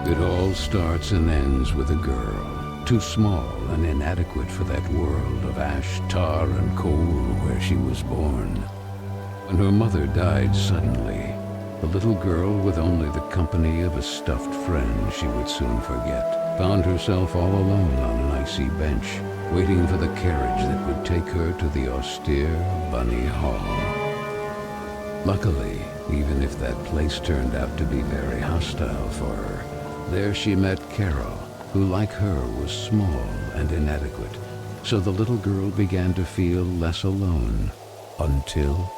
It all starts and ends with a girl, too small and inadequate for that world of ash, tar, and coal where she was born. When her mother died suddenly, the little girl, with only the company of a stuffed friend she would soon forget, found herself all alone on an icy bench, waiting for the carriage that would take her to the austere Bunny Hall. Luckily, even if that place turned out to be very hostile for her, there she met Carole, who like her was small and inadequate, so the little girl began to feel less alone, until,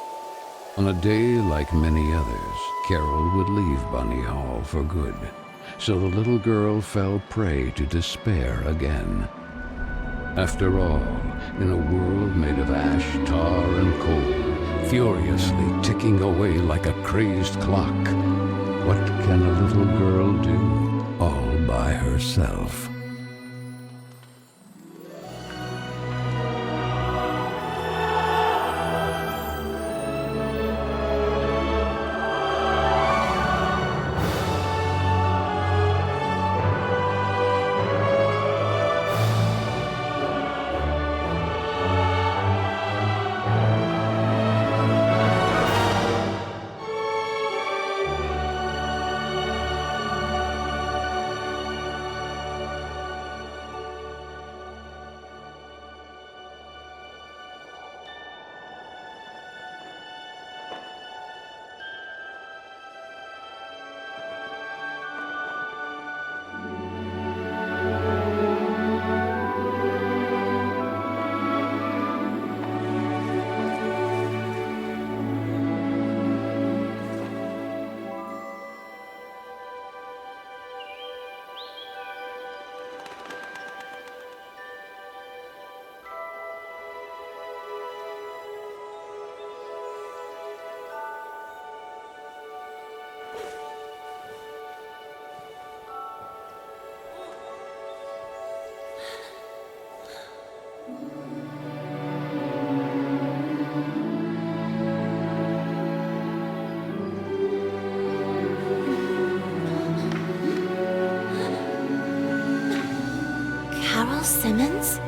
on a day like many others, Carole would leave Bunny Hall for good, so the little girl fell prey to despair again. After all, in a world made of ash, tar, and coal, furiously ticking away like a crazed clock, what can a little girl do all by herself? Carole Simmons?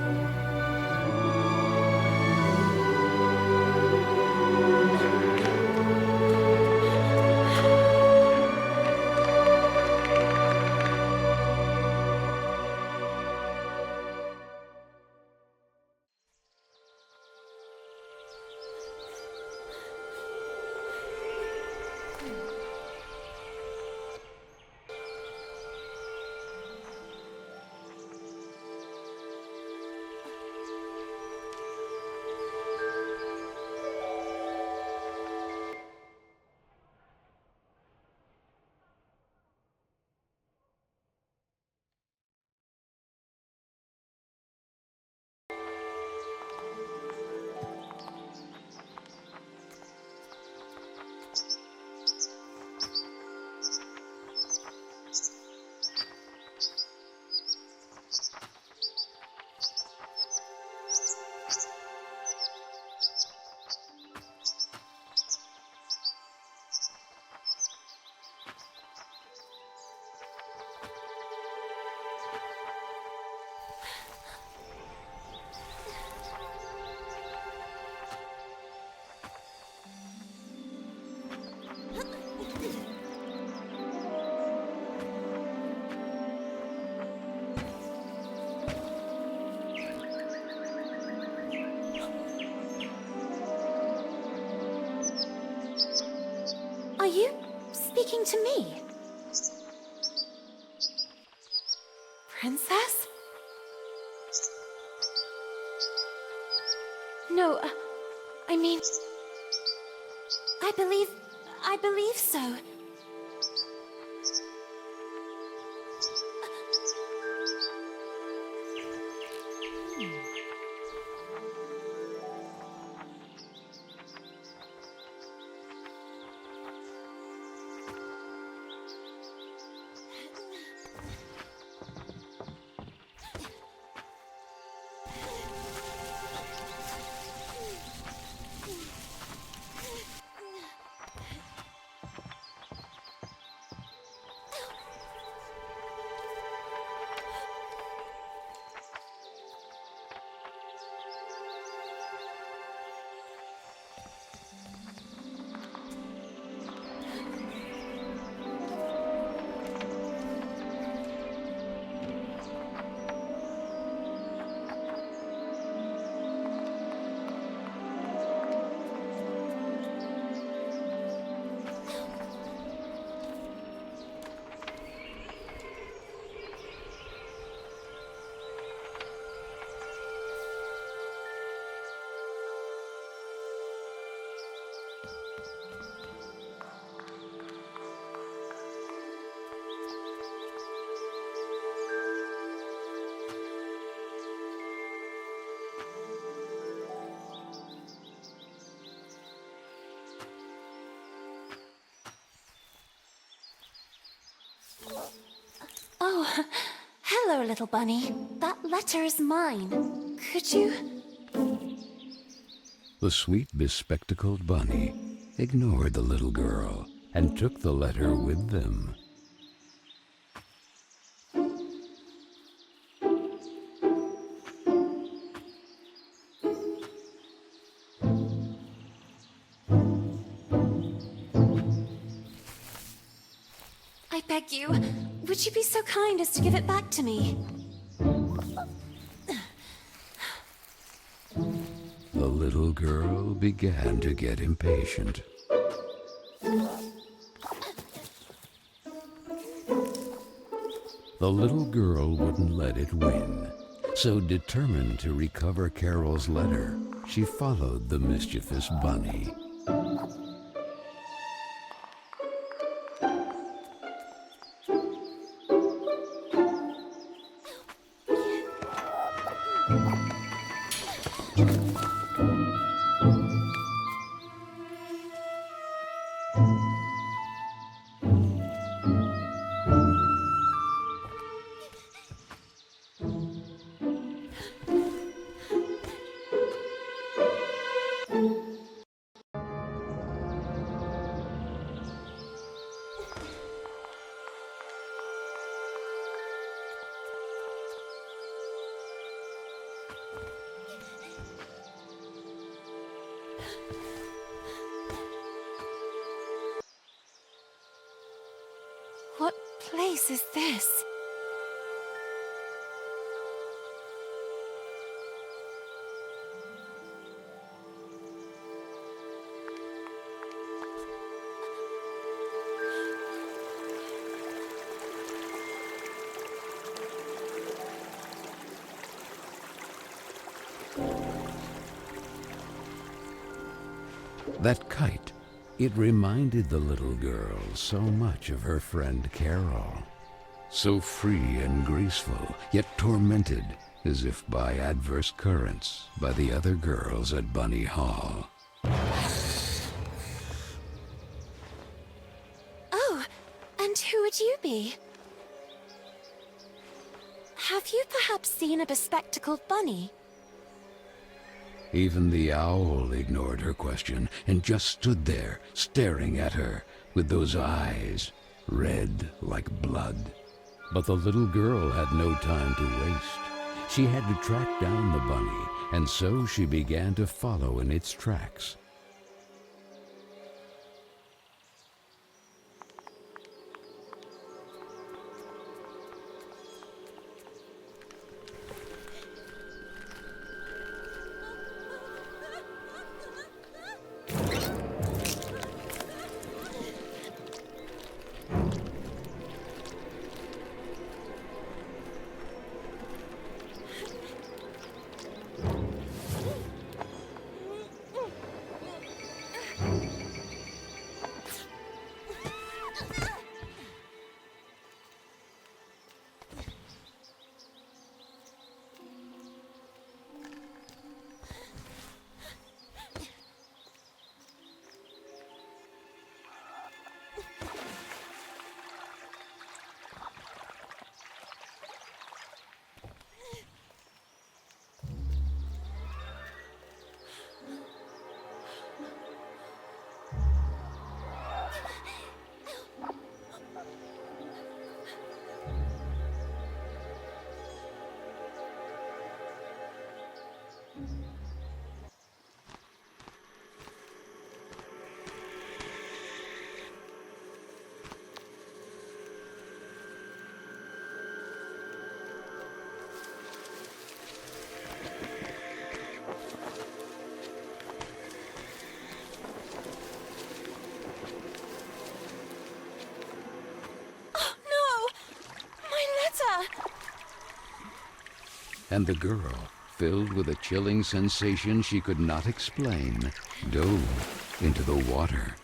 Are you speaking to me? Princess? No, I mean... I believe so. Oh, hello, little bunny. That letter is mine. Could you... The sweet, bespectacled bunny ignored the little girl and took the letter with them. I beg you, would you be so kind as to give it back to me? The little girl began to get impatient. The little girl wouldn't let it win, so determined to recover Carole's letter, she followed the mischievous bunny. What place is this? That kite, it reminded the little girl so much of her friend Carole. So free and graceful, yet tormented, as if by adverse currents, by the other girls at Bunny Hall. Oh, and who would you be? Have you perhaps seen a bespectacled bunny? Even the owl ignored her question and just stood there, staring at her, with those eyes, red like blood. But the little girl had no time to waste. She had to track down the bunny, and so she began to follow in its tracks. And the girl, filled with a chilling sensation she could not explain, dove into the water.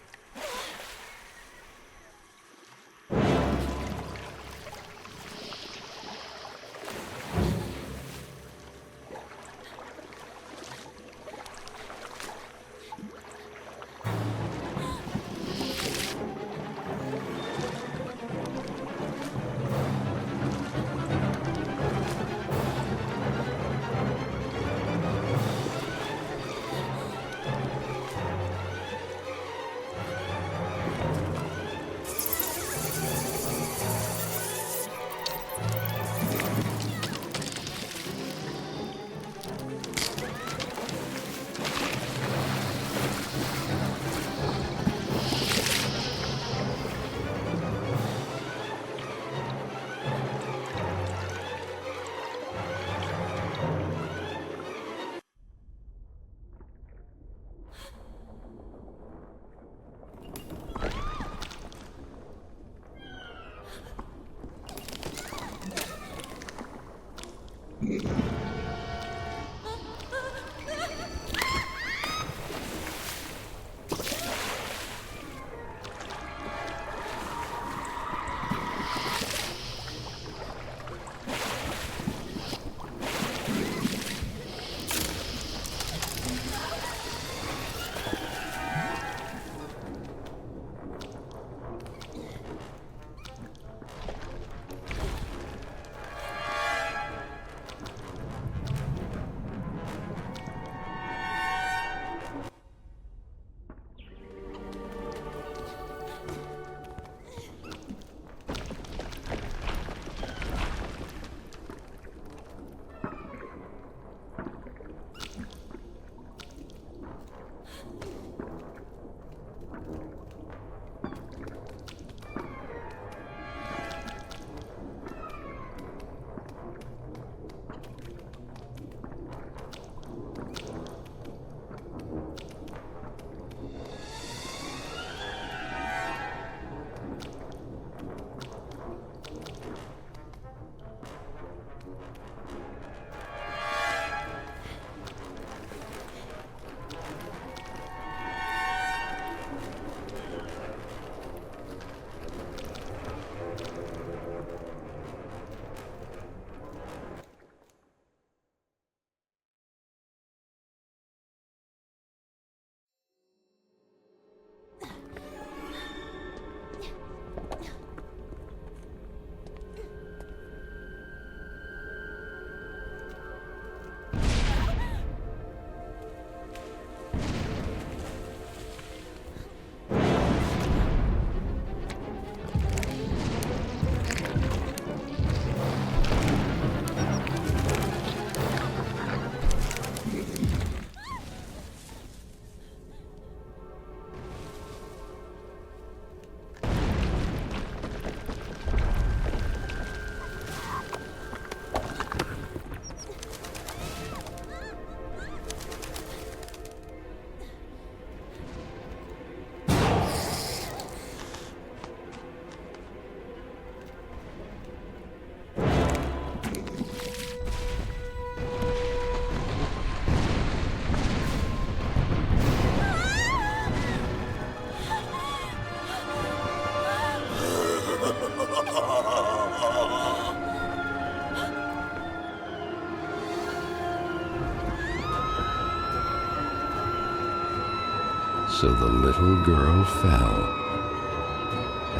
So the little girl fell,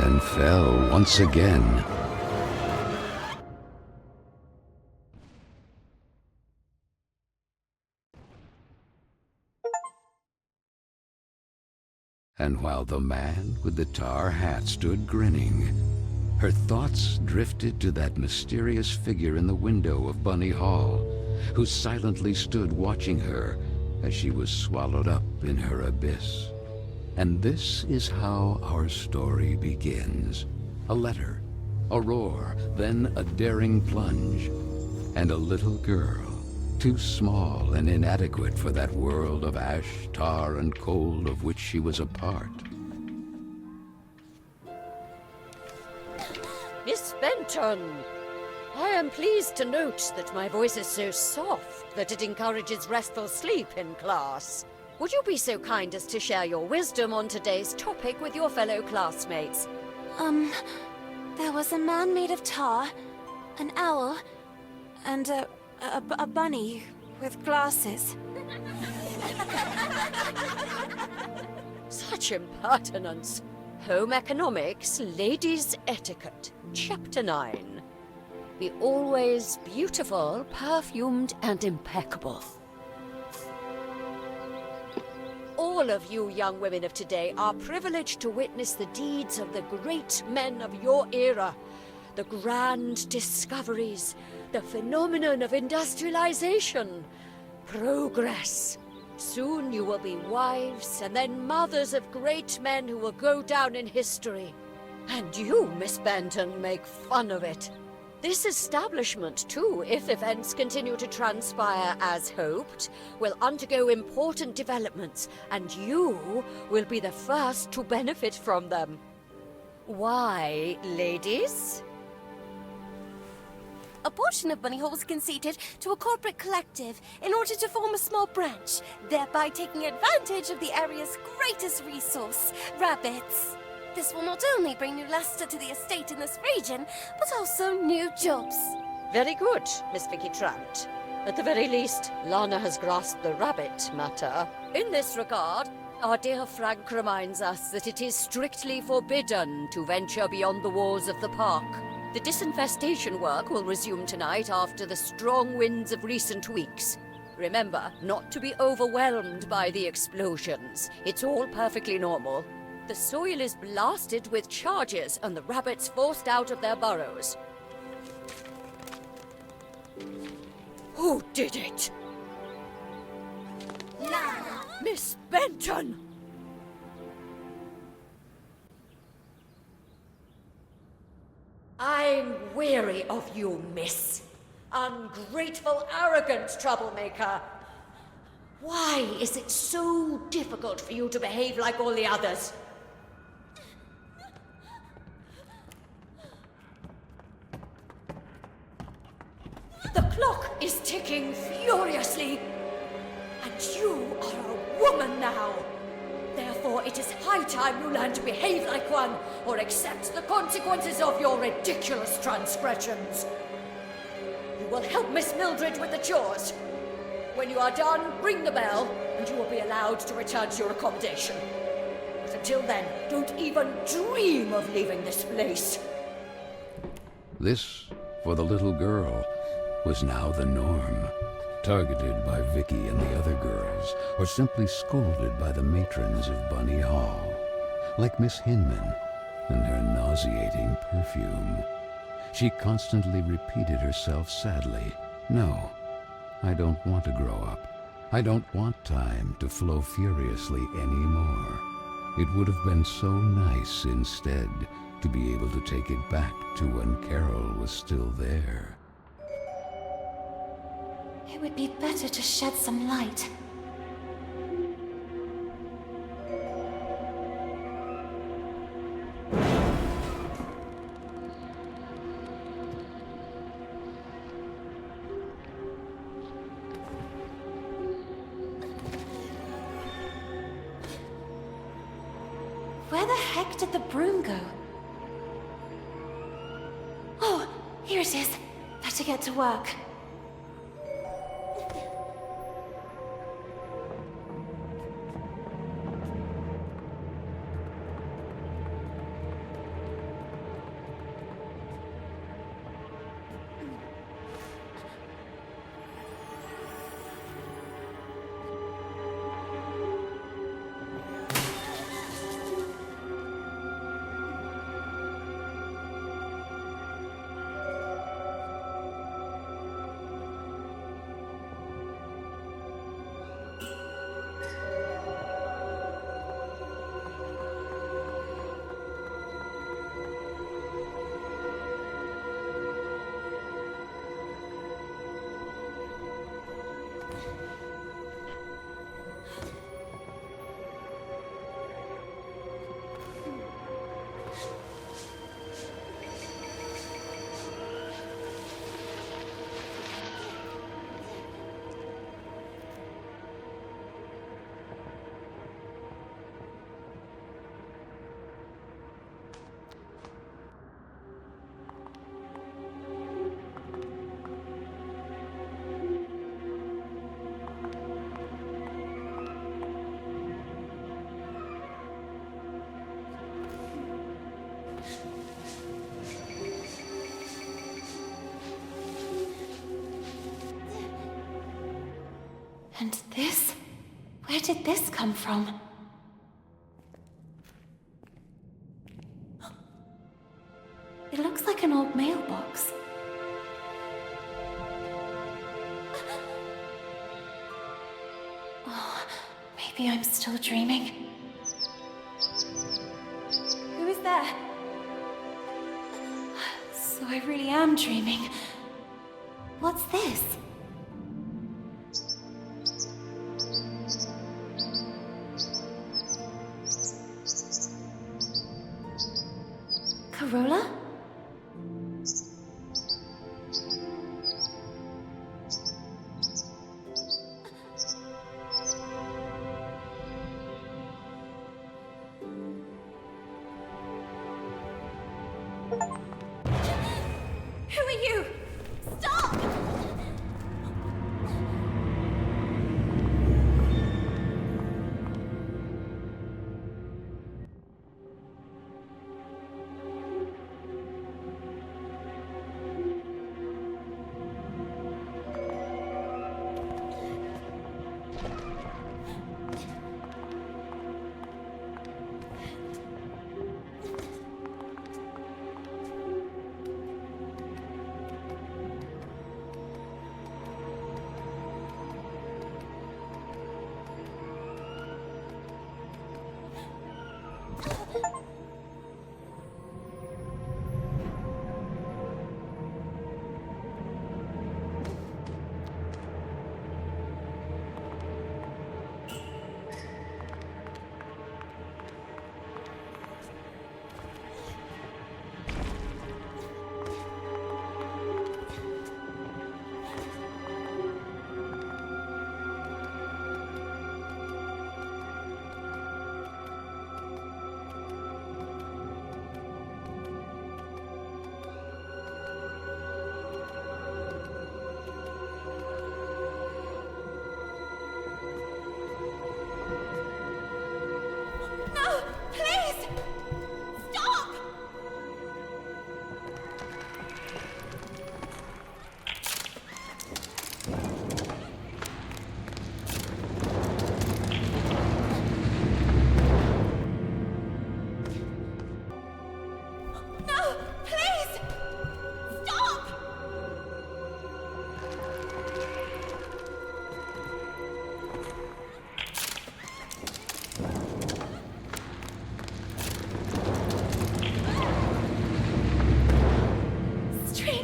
and fell once again. And while the man with the tar hat stood grinning, her thoughts drifted to that mysterious figure in the window of Bunny Hall, who silently stood watching her as she was swallowed up in her abyss. And this is how our story begins. A letter, a roar, then a daring plunge, and a little girl, too small and inadequate for that world of ash, tar, and coal of which she was a part. Miss Benton, I am pleased to note that my voice is so soft that it encourages restful sleep in class. Would you be so kind as to share your wisdom on today's topic with your fellow classmates? There was a man made of tar, an owl, and a bunny with glasses. Such impertinence. Home Economics, Ladies' Etiquette, Chapter 9. Be always beautiful, perfumed, and impeccable. All of you young women of today are privileged to witness the deeds of the great men of your era, the grand discoveries, the phenomenon of industrialization, progress. Soon you will be wives and then mothers of great men who will go down in history. And you, Miss Benton, make fun of it. This establishment, too, if events continue to transpire as hoped, will undergo important developments, and you will be the first to benefit from them. Why, ladies? A portion of money Hall was conceded to a corporate collective in order to form a small branch, thereby taking advantage of the area's greatest resource, rabbits. This will not only bring new luster to the estate in this region, but also new jobs. Very good, Miss Vicky Trout. At the very least, Lana has grasped the rabbit matter. In this regard, our dear Frank reminds us that it is strictly forbidden to venture beyond the walls of the park. The disinfestation work will resume tonight after the strong winds of recent weeks. Remember, not to be overwhelmed by the explosions. It's all perfectly normal. The soil is blasted with charges and the rabbits forced out of their burrows. Who did it? Lana! Miss Benton! I'm weary of you, miss. Ungrateful, arrogant troublemaker. Why is it so difficult for you to behave like all the others? The clock is ticking furiously, and you are a woman now. Therefore, it is high time you learn to behave like one, or accept the consequences of your ridiculous transgressions. You will help Miss Mildred with the chores. When you are done, ring the bell, and you will be allowed to return to your accommodation. But until then, don't even dream of leaving this place. This, for the little girl, was now the norm. Targeted by Vicky and the other girls, or simply scolded by the matrons of Bunny Hall, like Miss Hinman and her nauseating perfume. She constantly repeated herself sadly, "No, I don't want to grow up. I don't want time to flow furiously anymore." It would have been so nice instead to be able to take it back to when Carole was still there. It would be better to shed some light. Where the heck did the broom go? Oh, here it is. Better get to work. And this? Where did this come from? It looks like an old mailbox. Oh, maybe I'm still dreaming. Who is there? So I really am dreaming. What's this? Carole?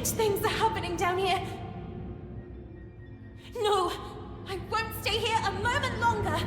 Strange things are happening down here. No, I won't stay here a moment longer.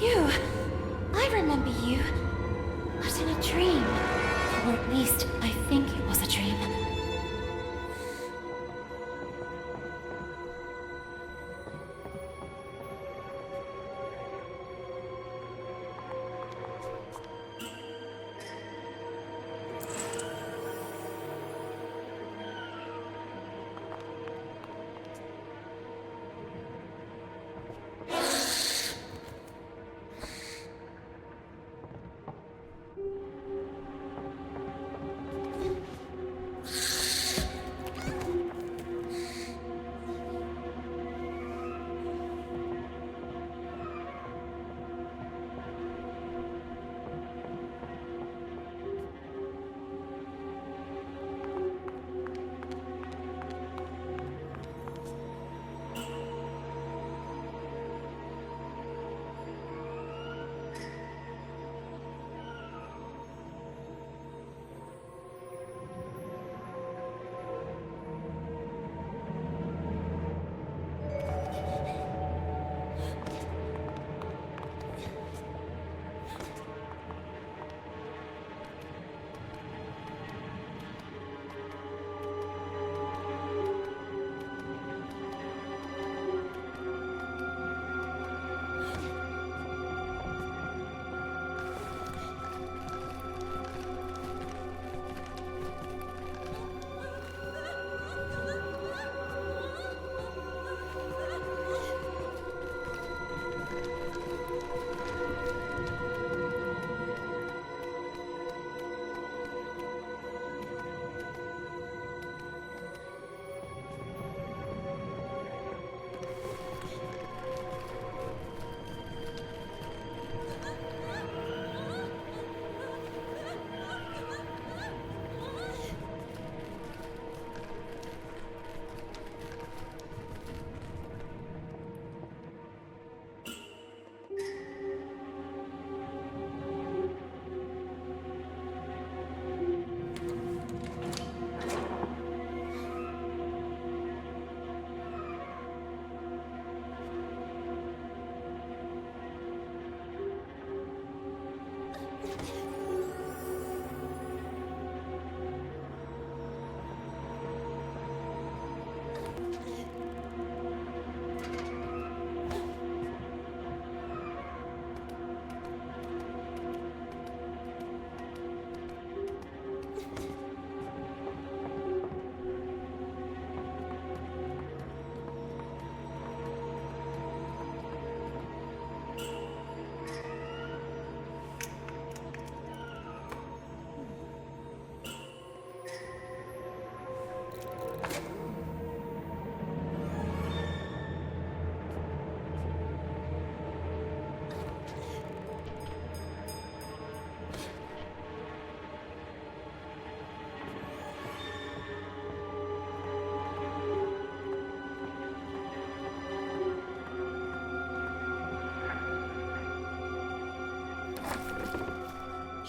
You! I remember you. But in a dream. Or at least, I think it was a dream.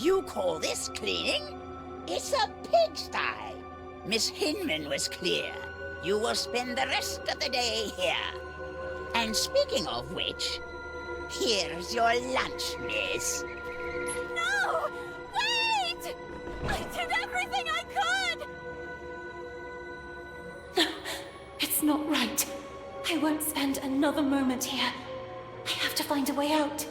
You call this cleaning? It's a pigsty. Miss Hinman was clear. You will spend the rest of the day here. And speaking of which, here's your lunch, miss. No! Wait! I did everything I could! It's not right. I won't spend another moment here. I have to find a way out.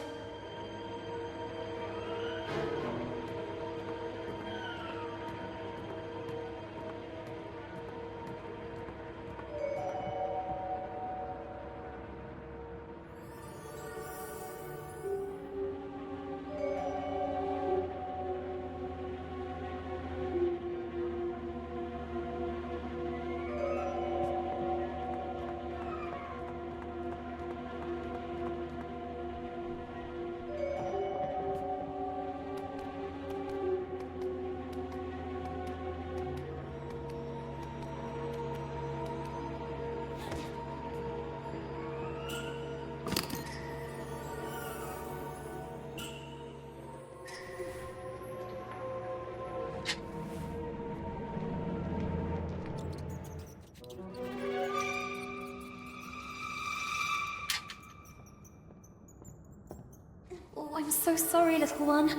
Oh, I'm so sorry, little one.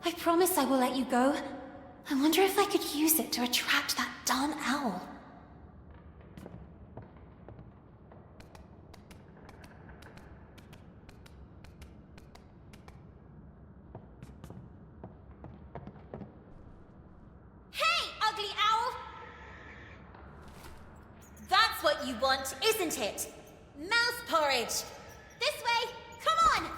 I promise I will let you go. I wonder if I could use it to attract that darn owl. Hey, ugly owl! That's what you want, isn't it? Mouse porridge! This way! Come on!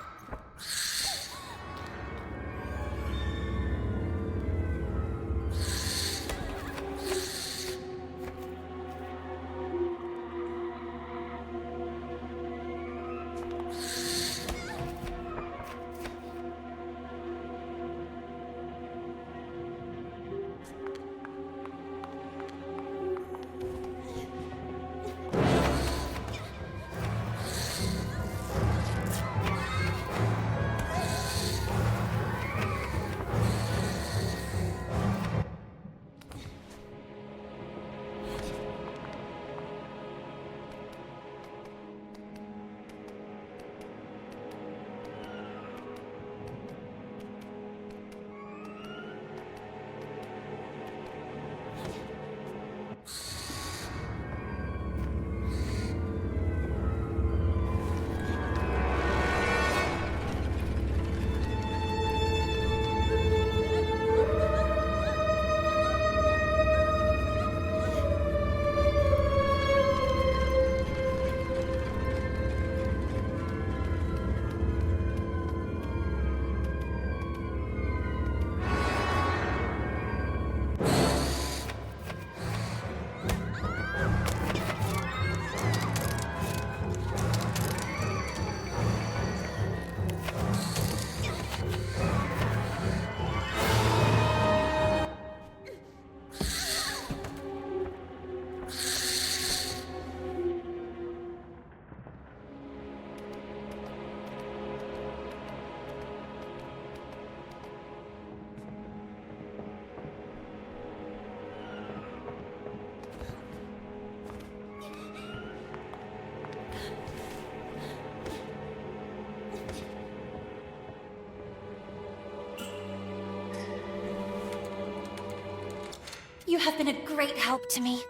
You have been a great help to me.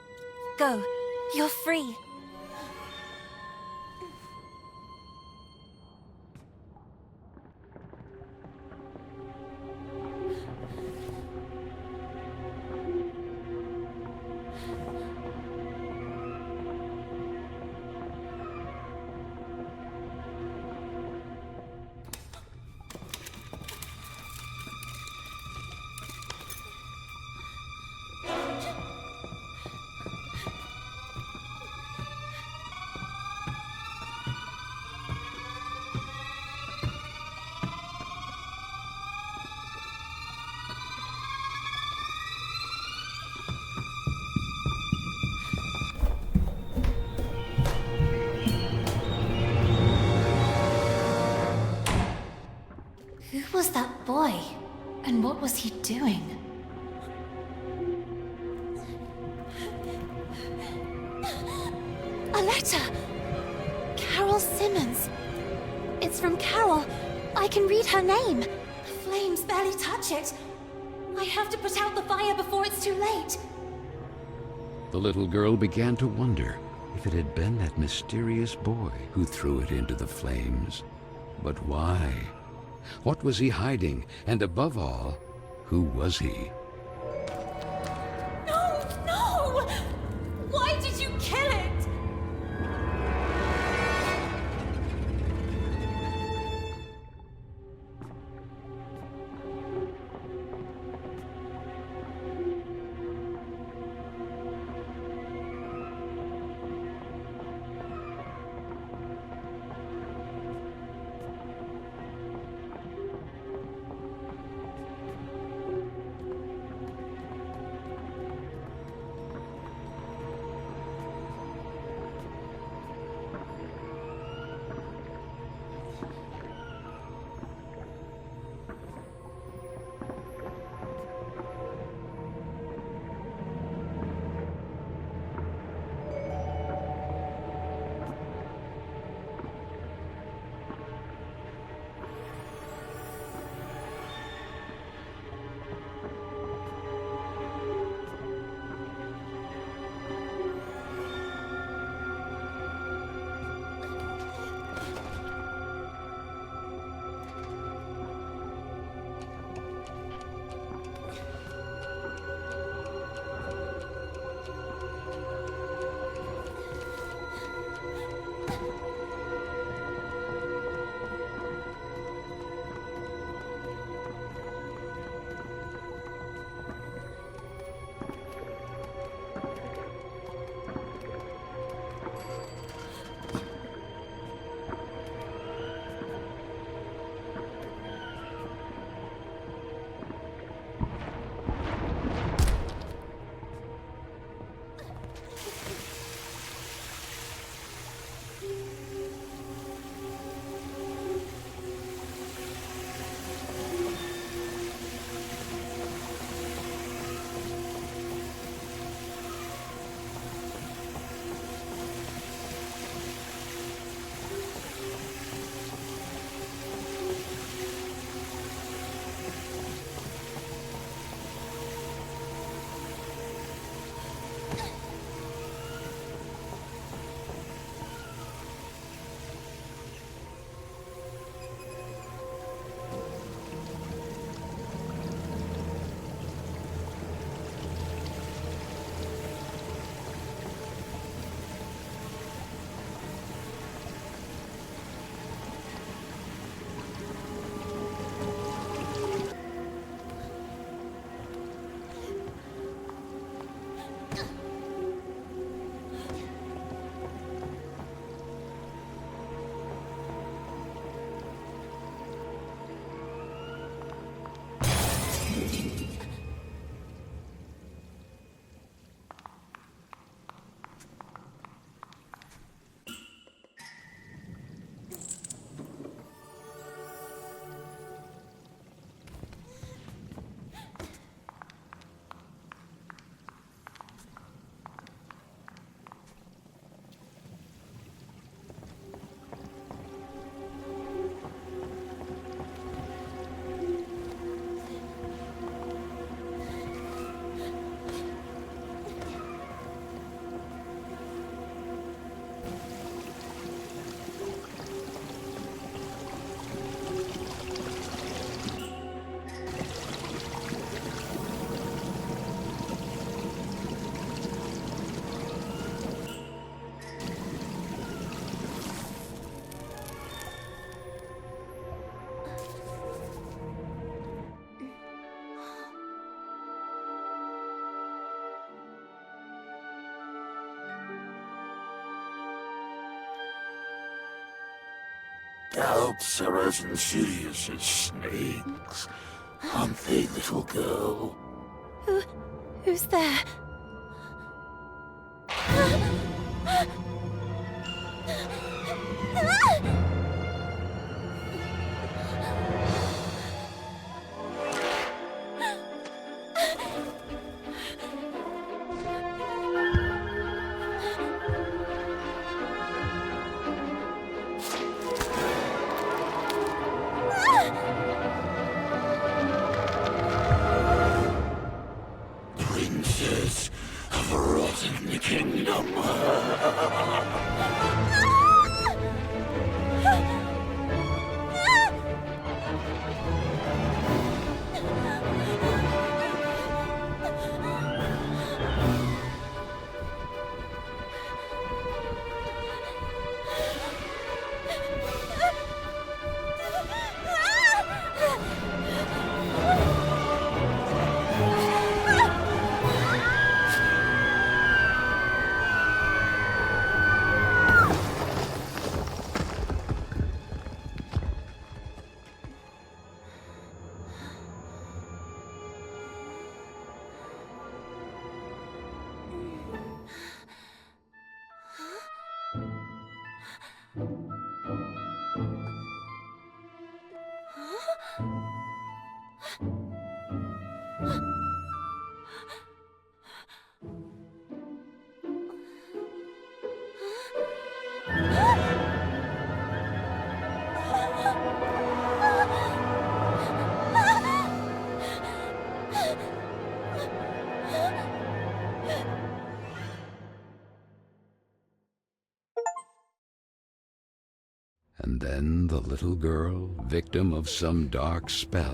Go. You're free. What was he doing? A letter! Carole Simmons. It's from Carole. I can read her name. The flames barely touch it. I have to put out the fire before it's too late. The little girl began to wonder if it had been that mysterious boy who threw it into the flames. But why? What was he hiding? And above all, who was he? No! No! Why did you kill it? Doubts are as insidious as snakes, aren't they, little girl? Who's there? kingdom. And then the little girl, victim of some dark spell,